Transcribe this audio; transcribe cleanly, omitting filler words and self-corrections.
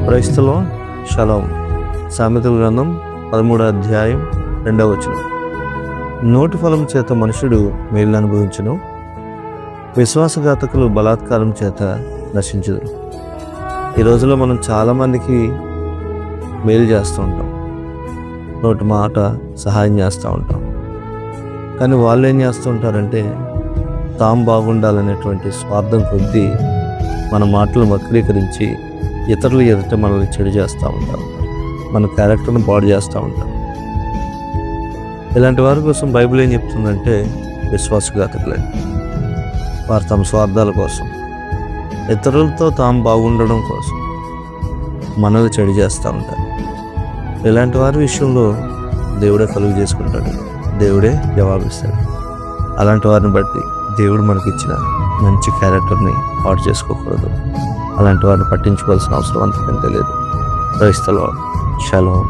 క్రైస్తలో shalom. సామెతల గ్రంథం 13వ అధ్యాయం 2వ వచనం. నోటి ఫలం చేత మనుషుడు మేలు అనుభవించును, విశ్వాసఘాతకులు బలాత్కారం చేత నశించుదురు. ఈ రోజులో మనం చాలామందికి మేలు చేస్తూ ఉంటాం, నోటి మాట సహాయం చేస్తూ ఉంటాం. కానీ వాళ్ళు ఏం చేస్తూ ఉంటారంటే తాము బాగుండాలనేటువంటి స్వార్థం కొద్దీ మన మాటలు వక్రీకరించి ఇతరుల ఎదుట మనల్ని చెడు చేస్తూ ఉంటారు, మన క్యారెక్టర్ని పాడు చేస్తూ ఉంటారు. ఇలాంటి వారి కోసం బైబిల్ ఏం చెప్తుందంటే విశ్వాసఘాతకులని. వారు తమ స్వార్థాల కోసం, ఇతరులతో తాము బాగుండడం కోసం మనల్ని చెడు చేస్తూ ఉంటారు. ఇలాంటి వారి విషయంలో దేవుడే కలుగు చేసుకుంటాడు, దేవుడే జవాబిస్తాడు. అలాంటి వారిని బట్టి దేవుడు మనకిచ్చిన మంచి క్యారెక్టర్ని పాడు చేసుకోకూడదు. అలాంటి వారిని పట్టించుకోవాల్సిన అవసరం అంతకంటే లేదు. క్రైస్తలో షలోం.